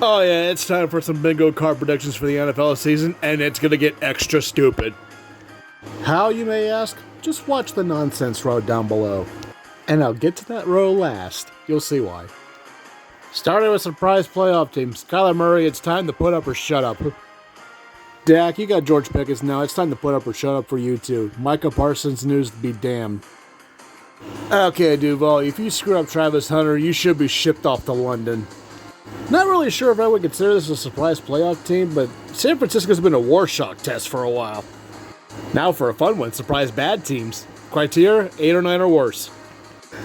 Oh yeah, it's time for some bingo card predictions for the NFL season, and it's gonna get extra stupid. How, you may ask? Just watch the nonsense row down below. And I'll get to that row last. You'll see why. Starting with surprise playoff teams. Kyler Murray, it's time to put up or shut up. Dak, you got George Pickens now. It's time to put up or shut up for you too. Micah Parsons news to be damned. Okay, Duval, if you screw up Travis Hunter, you should be shipped off to London. Not really sure if I would consider this a surprise playoff team, but San Francisco's been a war shock test for a while. Now for a fun one, surprise bad teams. Criteria, 8 or 9 or worse.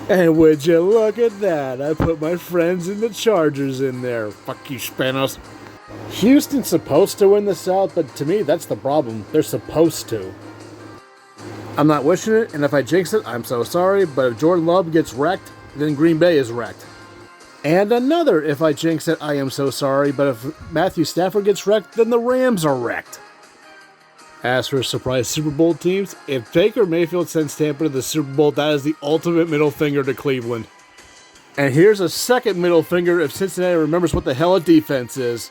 And would you look at that, I put my friends in the Chargers in there. Fuck you, Spanos. Houston's supposed to win the South, but to me, that's the problem. They're supposed to. I'm not wishing it, and if I jinx it, I'm so sorry, but if Jordan Love gets wrecked, then Green Bay is wrecked. And another, if I jinx it, I am so sorry, but if Matthew Stafford gets wrecked, then the Rams are wrecked. As for surprise Super Bowl teams, if Baker Mayfield sends Tampa to the Super Bowl, that is the ultimate middle finger to Cleveland. And here's a second middle finger if Cincinnati remembers what the hell a defense is.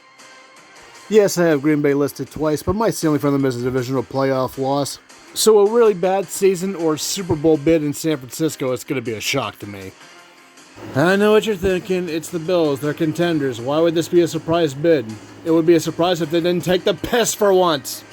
Yes, I have Green Bay listed twice, but my ceiling for them is a divisional playoff loss. So a really bad season or Super Bowl bid in San Francisco is going to be a shock to me. I know what you're thinking. It's the Bills. They're contenders. Why would this be a surprise bid? It would be a surprise if they didn't take the piss for once.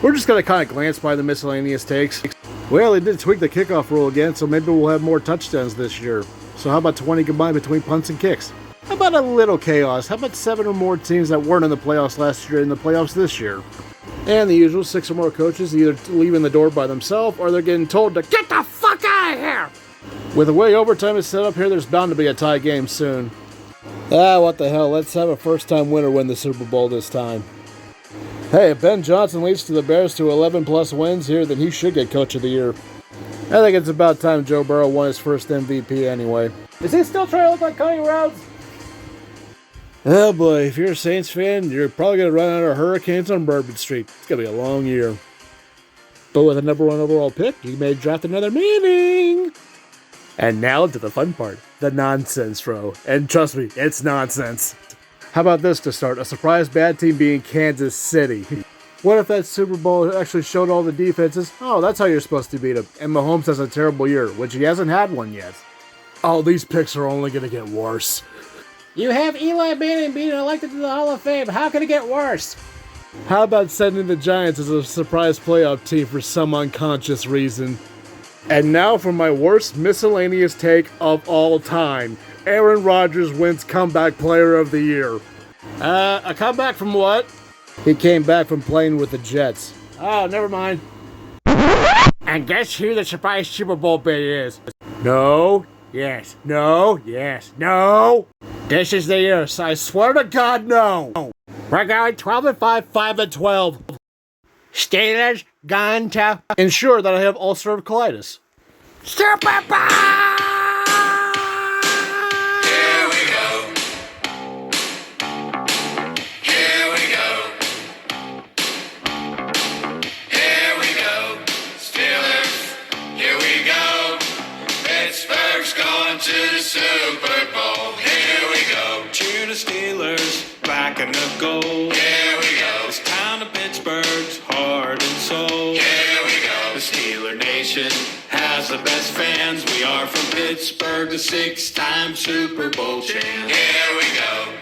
We're just going to kind of glance by the miscellaneous takes. Well, they did tweak the kickoff rule again, so maybe we'll have more touchdowns this year. So how about 20 combined between punts and kicks? How about a little chaos? How about 7 or more teams that weren't in the playoffs last year in the playoffs this year? And the usual 6 or more coaches either leaving the door by themselves or they're getting told to get the fuck out of here! With the way overtime is set up here, there's bound to be a tie game soon. What the hell, let's have a first-time winner win the Super Bowl this time. Hey, if Ben Johnson leads to the Bears to 11-plus wins here, then he should get Coach of the Year. I think it's about time Joe Burrow won his first MVP anyway. Is he still trying to look like Cody Rhodes? Oh boy, if you're a Saints fan, you're probably going to run out of Hurricanes on Bourbon Street. It's going to be a long year. But with a number 1 overall pick, you may draft another meeting. And now to the fun part, the nonsense row. And trust me, it's nonsense. How about this to start? A surprise bad team being Kansas City. What if that Super Bowl actually showed all the defenses? Oh, that's how you're supposed to beat them. And Mahomes has a terrible year, which he hasn't had one yet. Oh, these picks are only going to get worse. You have Eli Manning being elected to the Hall of Fame. How can it get worse? How about sending the Giants as a surprise playoff team for some unconscious reason? And now for my worst miscellaneous take of all time. Aaron Rodgers wins Comeback Player of the Year. A comeback from what? He came back from playing with the Jets. Oh, never mind. And guess who the surprise Super Bowl bid is? No, yes, no, yes, no. This is the year, so I swear to God, no. We're going 12-5, 5-12. Steelers gone to ensure that I have ulcerative colitis. Super Bowl! Here we go. Here we go. Here we go. Steelers, here we go. Pittsburgh's going to the Super Bowl. Here we go. Cheer the Steelers, back in the goal. Here we go. This town of Pittsburgh's heart and soul. Here we go. The Steeler Nation has the best fans. We are from Pittsburgh, the 6-time Super Bowl champ. Here we go.